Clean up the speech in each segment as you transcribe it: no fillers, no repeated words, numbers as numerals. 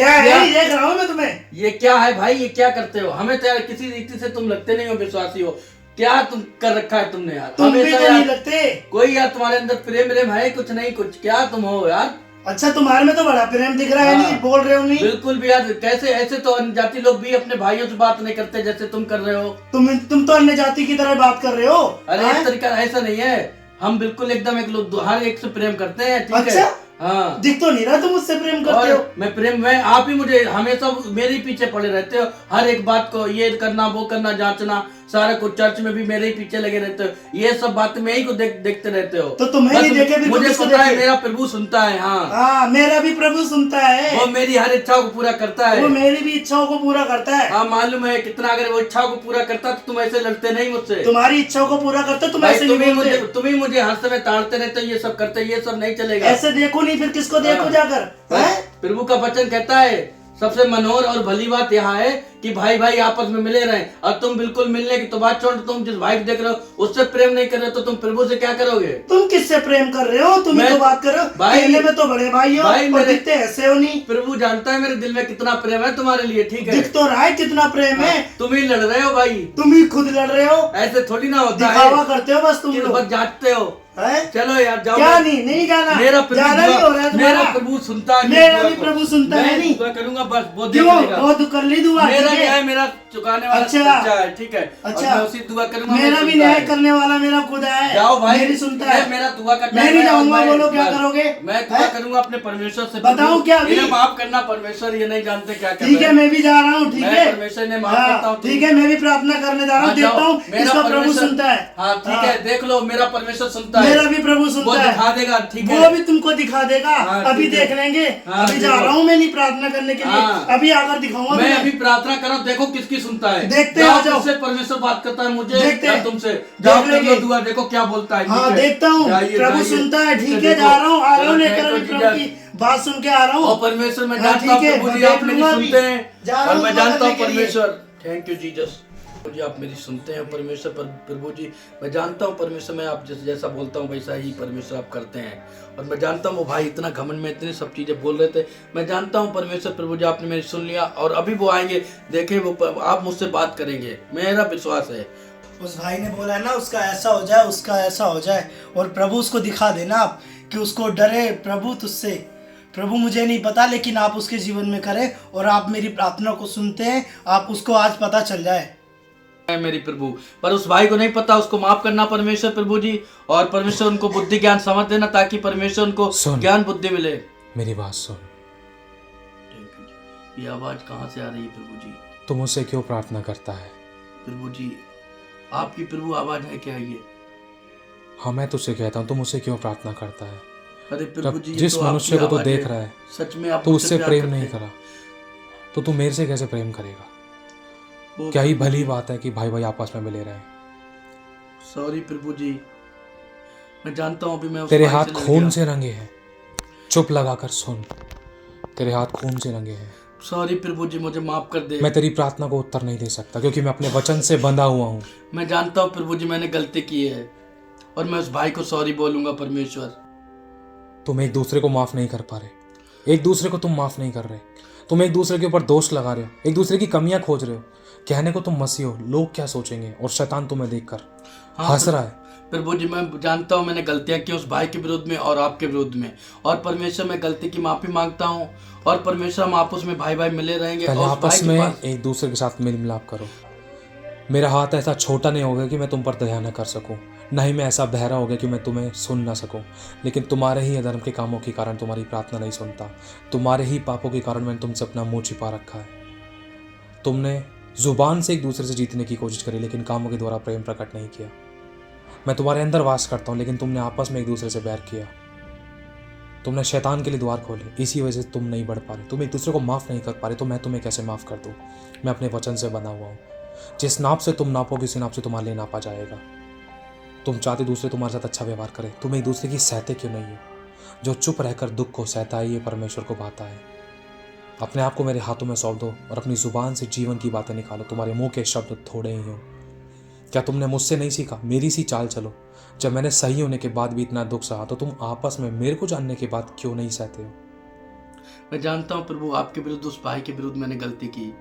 क्या है, देख रहा हूँ मैं तुम्हें। ये क्या है भाई, ये क्या करते हो? हमें तो यार किसी रीति से तुम लगते नहीं हो, विश्वासी हो। क्या तुम कर रखा है तुमने यार? तुम भी हमेशा तो यार नहीं लगते। कोई यार तुम्हारे अंदर प्रेम प्रेम है कुछ नहीं, कुछ क्या तुम हो यार? अच्छा, तुम्हारे में तो बड़ा प्रेम दिख रहा है। हाँ। नहीं बोल रहे हो नहीं? बिल्कुल भी यार, कैसे ऐसे तो जाति लोग भी अपने भाइयों से बात नहीं करते जैसे तुम कर रहे हो। तुम तो अन्य जाति की तरह बात कर रहे हो। अरे हैं? इस तरीका ऐसा नहीं है, हम बिल्कुल एकदम एक लोग हर एक से प्रेम करते हैं, ठीक अच्छा? है? हाँ। दिख तो नहीं रहा तुम मुझसे प्रेम करते हो। और मैं आप ही मुझे हमेशा मेरे ही पीछे पड़े रहते हो, हर एक बात को ये करना वो करना जांचना, सारा कुछ चर्च में भी मेरे ही पीछे लगे रहते हो, ये सब बातें मैं ही को देखते रहते हो। तो तुम्हें नहीं देखे भी मुझे किसको पता है, देखे? मेरा प्रभु सुनता है। हाँ हाँ, मेरा भी प्रभु सुनता है। वो मेरी हर इच्छाओं को पूरा करता है। वो मेरी भी इच्छाओं को पूरा करता है। हाँ मालूम है कितना, अगर वो इच्छाओं को पूरा करता तो तुम ऐसे लड़ते नहीं मुझसे। तुम्हारी इच्छाओं को पूरा करते तुम भाई ऐसे तुम नहीं बोलते। तुम ही मुझे हर समय ताड़ते रहते हो, ये सब करते, ये सब नहीं चलेगा। ऐसे देखो नहीं, फिर किसको देखो हाँ। जाकर? हैं? प्रभु का वचन कहता है सबसे मनोहर और भली बात यहाँ है कि भाई भाई आपस में मिले रहें। और तुम बिल्कुल मिलने की तो बात छोड़, तुम जिस भाई को देख रहे हो उससे प्रेम नहीं कर रहे तो तुम प्रभु से क्या करोगे? तुम किससे प्रेम कर रहे हो? तुम ही मैं- तो बात करो। भाई- कहने में तो बड़े भाई हो भाई और मेरे- दिखते ऐसे हो नहीं। प्रभु जानता है मेरे दिल में कितना प्रेम है तुम्हारे लिए, ठीक है? दिख तो रहा है कितना प्रेम है। तुम ही लड़ रहे हो भाई, तुम ही खुद लड़ रहे हो। ऐसे थोड़ी ना होता दिखावा है करते हो बस तुम कि लोग। बस जांचते हो। हैं? चलो यार जाओ। क्या नहीं जाना? मेरा प्रभु जाना नहीं हो रहा है मेरा तुम्हारा? प्रभु सुनता है। मेरा भी प्रभु सुनता है। नहीं दुआ करूंगा बस, वो क्यों? देख वो कर ली दुआ। मेरा ठीक है? न्याय मेरा चुकाने वाला अच्छा। सच्चा है, ठीक है? अच्छा। और मैं उसी दुआ करूंगा। मेरा मैं भी सुनता न्याय है। करने वाला मेरा खुदा है। जाओ भाई, मेरी सुनता है। मेरा दुआ का मैं टाइम भी है और जाऊंगा। मैं- बोलो क्या बस, करोगे? मैं दुआ हैं? करूंगा अपने परमेश्वर से। बताऊं क्या अभी? इन्हें माफ करना परमेश्वर, ये नहीं जानते क्या कर ठीक रहे है, हैं। मैं भी जा रहा हूँ। ठीक मैं है, परमेश्वर ने माफ हाँ, करता हूँ। ठीक है, मैं भी प्रार्थना करने जा रहा हूँ। हाँ, देखता जाओ। हूँ मेरा इसका प्रभु परमेश्वर- सुनता है। हाँ ठीक है, देख लो मेरा परमेश्वर सुनता है। मेरा भी प्रभु वो सुनता है। दिखा देगा, ठीक है? वो भी तुमको दिखा देगा। हाँ, अभी ठीक है। देख लेंगे। हाँ, अभी जा देखो। रहा हूँ मैं नहीं प्रार्थना करने के लिए। हाँ। अभी आकर दिखाऊंगा मैं तुम्हें। अभी प्रार्थना कर रहा हूँ, देखो किसकी सुनता है। देखते आ जाओ। किससे परमेश्वर बात करता है मुझे देखते या हैं। तुमसे। देख जाओ कर लेंगे। लो दुआ, देखो क्या बोलता है। हाँ ठीक है? देखता हूँ जाइए, प्रभु जाइए। सुनता है। ठीक तो है, देखो। जा रहा हूँ। आ रहा हूँ चलो, लेकर thank अभी you, प्रभु की बात सुन के आ रहा और हूँ। परमेश्वर मैं हाँ, जानता हूँ ठीक है, प्रभु जी मैं आप देख मेरी लूंगा सुनते अभी। हैं। जा रहा और हूँ मैं दुआ जानता हूँ करने के लिए। परमेश्वर, थैंक यू जीसस। प्रभु जी आप मेरी सुनते हैं परमेश्वर। प्रभु जी मैं जानता हूँ परमेश्वर, मैं आप जैसा बोलता हूँ वैसा ही परमेश्वर आप करते हैं। और मैं जानता हूँ वो भाई इतना घमंड में इतनी सब चीजें बोल रहे थे, मैं जानता हूँ परमेश्वर। प्रभु जी आपने मेरी सुन लिया और अभी वो आएंगे, देखे वो आप मुझसे बात करेंगे, मेरा विश्वास है। उस भाई ने बोला है ना, उसका ऐसा हो जाए, उसका ऐसा हो जाए। और प्रभु उसको दिखा देना आप कि उसको डरे प्रभु तुझसे। प्रभु मुझे नहीं पता, लेकिन आप उसके जीवन में करें और आप मेरी प्रार्थना को सुनते हैं। आप उसको आज पता चल जाए। मेरी प्रभु, पर उस भाई को नहीं पता, उसको माफ करना परमेश्वर प्रभु जी। और परमेश्वर उनको बुद्धि ज्ञान समझ देना ताकि परमेश्वर उनको ज्ञान बुद्धि मिले। मेरी बात सुन। ये आवाज कहाँ से आ रही है प्रभु जी? तू मुझसे क्यों प्रार्थना करता है? प्रभु जी आपकी प्रभु आवाज है क्या ये? हाँ मैं तुझसे कहता हूँ, तू मुझसे क्यों प्रार्थना करता है? अरे प्रभु जी, ये जिस तो मनुष्य आपकी को तू आवाज देख है। रहा है, सच में आप तू मुझसे उससे प्यार प्रेम करते नहीं हैं। करा तो तू मेरे से कैसे प्रेम करेगा? ओ क्या ही प्रभु भली जी, बात है कि भाई भाई आपस में मिले रहे। सॉरी प्रभु जी, मैं जानता हूँ अभी मैं उस तेरे भाई हाथ से लड़ खून गया। से रंगे हैं। चुप लगाकर सुन, तेरे हाथ खून से रंगे हैं। सॉरी प्रभु जी, मुझे माफ कर दे। मैं तेरी प्रार्थना को उत्तर नहीं दे सकता क्योंकि मैं अपने वचन से बंधा हुआ हूँ। मैं जानता हूँ प्रभु जी मैंने गलती की है और मैं उस भाई को सॉरी बोलूंगा परमेश्वर। तुम एक दूसरे को माफ नहीं कर पा रहे, एक दूसरे को तुम माफ नहीं कर रहे। तुम एक दूसरे के ऊपर दोष लगा रहे हो, एक दूसरे की कमियां खोज रहे हो। कहने को तुम मसीह हो, लोग क्या सोचेंगे? और शैतान तुम्हें देखकर हंस रहा है। प्रभु जी मैं जानता हूँ मैंने गलतियां की उस भाई के विरुद्ध में और आपके विरुद्ध में। और परमेश्वर मैं गलती की माफी मांगता हूँ। और परमेश्वर हम आपस में भाई भाई मिले रहेंगे। पहले और उस आपस भाई के में पास एक दूसरे के साथ मेल मिलाप करो। मेरा हाथ ऐसा छोटा नहीं होगा कि मैं तुम पर दया न कर सकूं, ना ही मैं ऐसा बहरा होगा कि मैं तुम्हें सुन ना सकूं। लेकिन तुम्हारे ही अधर्म के कामों के कारण तुम्हारी प्रार्थना नहीं सुनता। तुम्हारे ही पापों के कारण मैंने तुमसे अपना मुंह छिपा रखा है। तुमने जुबान से एक दूसरे से जीतने की कोशिश करी लेकिन कामों के द्वारा प्रेम प्रकट नहीं किया। मैं तुम्हारे अंदर वास करता हूँ लेकिन तुमने आपस में एक दूसरे से बैर किया। तुमने शैतान के लिए द्वार खोले, इसी वजह से तुम नहीं बढ़ पा रहे। तुम एक दूसरे को माफ़ नहीं कर पा रहे, तो मैं तुम्हें कैसे माफ़ कर दूँ? मैं अपने वचन से बना हुआ हूँ। जिस नाप से तुम नापोगे उसी नाप से तुम्हारे लिए नापा जाएगा। तुम चाहते दूसरे तुम्हारे साथ अच्छा व्यवहार करें, तुम एक दूसरे की सहते क्यों नहीं हो? जो चुप रहकर दुख को सहता है ये परमेश्वर को भाता है। अपने आप को मेरे हाथों में सौंप दो और अपनी जुबान से जीवन की बातें निकालो। तुम्हारे मुंह के शब्द थोड़े ही हो। क्या तुमने मुझसे नहीं सीखा? मेरी सी चाल चलो। जब मैंने सही होने के बाद भी इतना दुख सहा तो तुम आपस में मेरे को जानने के बाद क्यों नहीं सहते हो? मैं जानता हूँ प्रभु आपके विरुद्ध, उस भाई के विरुद्ध मैंने गलती की,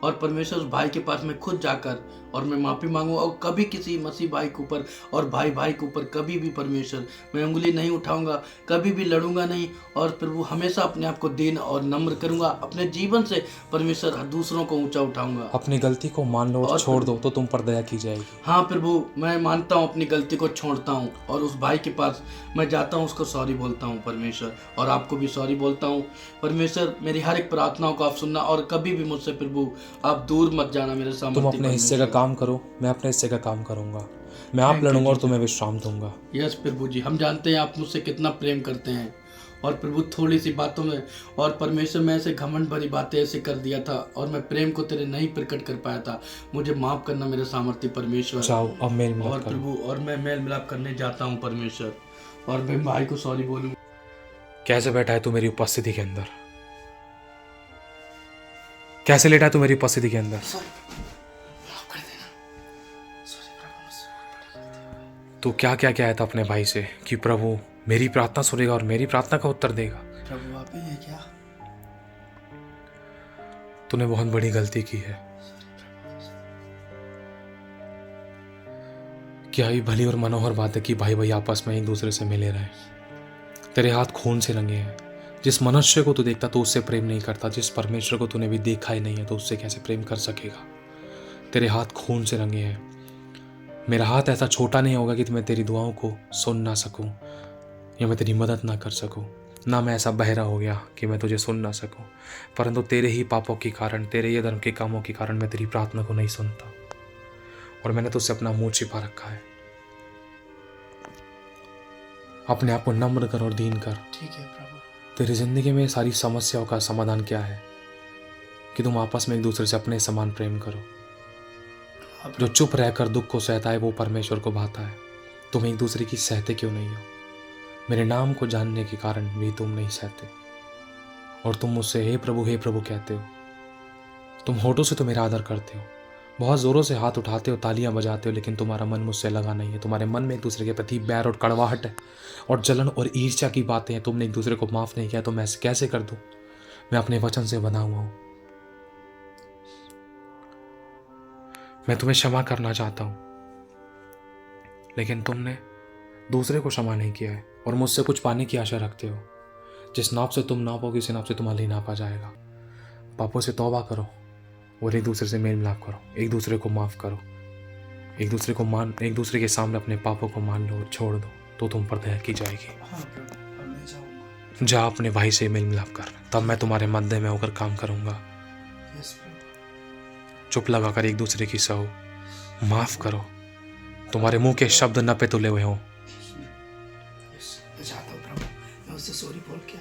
और परमेश्वर उस भाई के पास मैं खुद जाकर और मैं माफ़ी मांगू, और कभी किसी मसीह भाई के ऊपर और भाई भाई के ऊपर कभी भी परमेश्वर मैं उंगली नहीं उठाऊंगा, कभी भी लड़ूंगा नहीं, और प्रभु हमेशा अपने आप को दीन और नम्र करूंगा, अपने जीवन से परमेश्वर दूसरों को ऊंचा उठाऊंगा। अपनी गलती को मान लो और छोड़ दो तो तुम पर दया की जाएगी। हाँ प्रभु, मैं मानता हूँ, अपनी गलती को छोड़ता हूँ और उस भाई के पास मैं जाता हूँ, उसको सॉरी बोलता हूँ परमेश्वर, और आपको भी सॉरी बोलता हूँ परमेश्वर। मेरी हर एक प्रार्थनाओं को आप सुनना, और कभी भी मुझसे प्रभु आप दूर मत जाना मेरे सामने। तुम अपने हिस्से का काम करो, मैं अपने हिस्से का काम करूंगा। मैं आप लड़ूंगा और तुम्हें विश्राम दूंगा। यस प्रभु जी, हम जानते हैं आप मुझसे कितना प्रेम करते हैं, और प्रभु थोड़ी सी बातों में और परमेश्वर मैं ऐसे घमंड भरी बातें ऐसे कर दिया था, और मैं प्रेम को तेरे नहीं प्रकट कर पाया था। मुझे माफ करना मेरे सामर्थ्य परमेश्वर। जाओ अब मेल मिलाप और करो। प्रभु, और मैं मेल मिलाप करने जाता हूँ परमेश्वर, और मैं भाई को सॉरी बोलूँ। कैसे बैठा है तू मेरी उपस्थिति के अंदर? कैसे लेटा है तू मेरी उपस्थिति के अंदर? तू क्या क्या कहता था अपने भाई से कि प्रभु मेरी प्रार्थना सुनेगा और मेरी प्रार्थना का उत्तर देगा? प्रभु आप ही है क्या? तूने बहुत बड़ी गलती की है। क्या ही भली और मनोहर बात है कि भाई भाई आपस में एक दूसरे से मिले रहे। तेरे हाथ खून से रंगे हैं। जिस मनुष्य को तू देखता तो उससे प्रेम नहीं करता, जिस परमेश्वर को तूने भी देखा ही नहीं है तो उससे कैसे प्रेम कर सकेगा? तेरे हाथ खून से रंगे हैं। मेरा हाथ ऐसा छोटा नहीं होगा कि मैं तेरी दुआओं को सुन ना सकूं या मैं तेरी मदद ना कर सकूं। ना मैं ऐसा बहरा हो गया कि मैं तुझे सुन ना सकूं, परंतु तेरे ही पापों के कारण, तेरे ही धर्म के कामों के कारण मैं तेरी प्रार्थना को नहीं सुनता, और मैंने तुझसे अपना मुंह छिपा रखा है। अपने आप को नम्र कर और दीन कर। ठीक है प्रभु। तेरी जिंदगी में सारी समस्याओं का समाधान क्या है? कि तुम आपस में एक दूसरे से अपने समान प्रेम करो। जो चुप रहकर दुख को सहता है वो परमेश्वर को भाता है। तुम एक दूसरे की सहते क्यों नहीं हो? मेरे नाम को जानने के कारण भी तुम नहीं सहते, और तुम मुझसे हे प्रभु कहते हो। तुम होठों से तो मेरा आदर करते हो, बहुत ज़ोरों से हाथ उठाते हो, तालियां बजाते हो, लेकिन तुम्हारा मन मुझसे लगा नहीं है। तुम्हारे मन में एक दूसरे के प्रति बैर और कड़वाहट है, और जलन और ईर्ष्या की बातें हैं। तुमने एक दूसरे को माफ़ नहीं किया तो मैं कैसे कर दूँ? मैं अपने वचन से बना हुआ हूँ। मैं तुम्हें क्षमा करना चाहता हूँ, लेकिन तुमने दूसरे को क्षमा नहीं किया है और मुझसे कुछ पाने की आशा रखते हो। जिस नाप से तुम नापोगे उसी नाप से तुम्हारे नापा जाएगा। पापों से तौबा करो और एक दूसरे से मेल मिलाप करो, एक दूसरे को माफ़ करो, एक दूसरे के सामने अपने पापों को मान लो और छोड़ दो, तो तुम पर दया की जाएगी। हाँ प्रभु, अब मैं जाऊंगा। जा अपने भाई से मेल मिलाप कर, तब मैं तुम्हारे मध्य में होकर काम करूंगा। यस प्रभु। चुप लगाकर एक दूसरे की सहो, माफ़ करो। तुम्हारे मुंह के शब्द न पे तुले हुए हों। यस, मैं जाता हूँ प्रभु, मैं उससे सॉरी बोल के।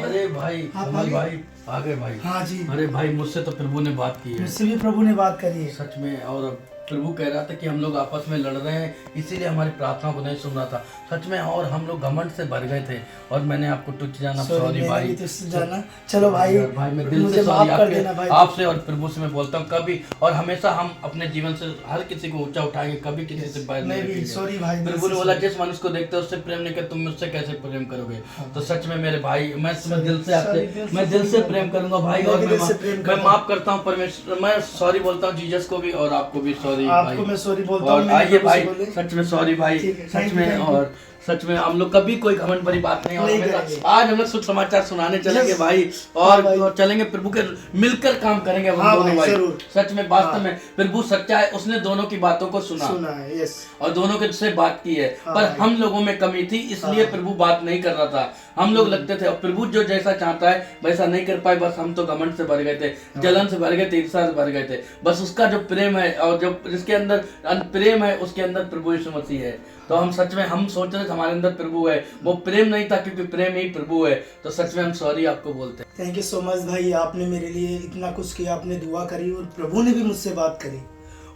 अरे भाई, आप कमल आ गए? भाई आ गए भाई। हाँ जी, अरे भाई, मुझसे तो प्रभु ने बात की है मुझसे भी प्रभु ने बात करी है। सच में, और प्रभु कह रहा था कि हम लोग आपस में लड़ रहे हैं, इसीलिए हमारी प्रार्थना को नहीं सुन रहा था सच में, और हम लोग घमंड से भर गए थे, और मैंने आपको तुच्छ जाना, सॉरी भाई। जाना चलो भाई, भाई मैं दिल से मुझे सॉरी माफ कर देना भाई। आपसे और प्रभु से मैं बोलता हूँ। कभी और हमेशा हम अपने जीवन से हर किसी को ऊंचा उठाएंगे, कभी किसी से बैर मैं नहीं भी रखेंगे। सॉरी भाई। प्रभु ने बोला जिस मनुष्य को देखते हो उससे प्रेम नहीं कर, तुम मुझसे कैसे प्रेम करोगे? तो सच में मेरे भाई, मैं तुम्हें दिल से आपसे मैं दिल से प्रेम करूंगा भाई, और मैं माफ करता हूँ परमेश्वर, मैं सॉरी बोलता हूँ जीसस को भी, और आपको भी सॉरी भाई। आपको मैं सॉरी बोलता और हूँ। आइए भाई, सच में सॉरी भाई, सच thank में। you। और सच में हम लोग कभी कोई घमंड भरी बात नहीं, और हमेशा आज हम लोग शुभ समाचार सुनाने चलेंगे भाई, और चलेंगे प्रभु के मिलकर काम करेंगे हम दोनों भाई। सच में वास्तव में प्रभु सच्चा है, उसने दोनों की बातों को सुना है। यस, और दोनों के से बात की है, पर हम लोगों में कमी थी, इसलिए प्रभु बात नहीं कर रहा था। हम लोग लगते थे, और प्रभु जो जैसा चाहता है वैसा नहीं कर पाए, बस हम तो घमंड से भर गए थे, जलन से भर गए थे, ईर्ष्या से भर गए थे। बस उसका जो प्रेम है, और जो जिसके अंदर प्रेम है, उसके अंदर प्रभु यीशु मसीह है। तो हम सच में हम सोच रहे थे हमारे अंदर प्रभु है, वो प्रेम नहीं था, क्योंकि प्रेम ही प्रभु है। तो सच में हम सॉरी आपको बोलते हैं। थैंक यू सो मच भाई, आपने मेरे लिए इतना कुछ किया, आपने दुआ करी और प्रभु ने भी मुझसे बात करी।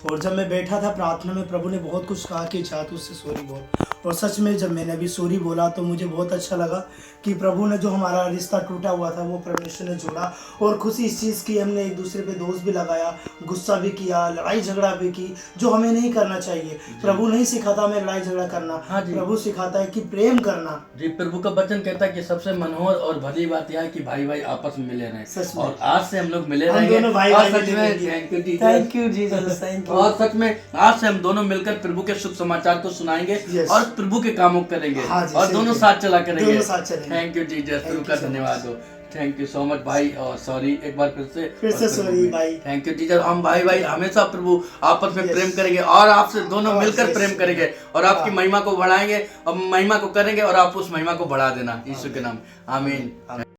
और जब मैं बैठा था प्रार्थना में, प्रभु ने बहुत कुछ कहा कि जा तू उससे सॉरी बोल, और सच में जब मैंने भी सॉरी बोला तो मुझे बहुत अच्छा लगा कि प्रभु ने जो हमारा रिश्ता टूटा हुआ था वो परमेश्वर ने जोड़ा। और खुशी इस चीज़ की, हमने एक दूसरे पे दोष भी लगाया गुस्सा भी किया, लड़ाई झगड़ा भी की, जो हमें नहीं करना चाहिए। प्रभु नहीं सिखाता हमें लड़ाई झगड़ा करना, हाँ जी। प्रभु सिखाता है कि प्रेम करना। जी, प्रभु का वचन कहता है कि सबसे मनोहर और भली बात यह है कि भाई भाई आपस में मिले रहें। सच में। और आज से हम लोग मिले हम रहेंगे दोनों भाई और भाई सच मिले में रहेंगे। Thank you Jesus. Thank you Jesus, thank you. और सच में आज से हम दोनों मिलकर प्रभु के शुभ समाचार को सुनाएंगे Yes। और प्रभु के कामों को करेंगे हाँ जी, और सही दोनों है। साथ चला करेंगे। दोनों साथ चलेंगे। Thank you Jesus, Prabhu Thank का you so धन्यवाद हो। थैंक यू सो मच भाई, और सॉरी एक बार फिर से सॉरी भाई। Thank you Jesus. हम भाई भाई हमेशा प्रभु आपस में Yes। प्रेम करेंगे और आपसे दोनों Oh, मिलकर yes। प्रेम करेंगे और आपकी हाँ। महिमा को बढ़ाएंगे और महिमा को करेंगे और आप उस महिमा को बढ़ा देना यीशु के नाम, आमीन।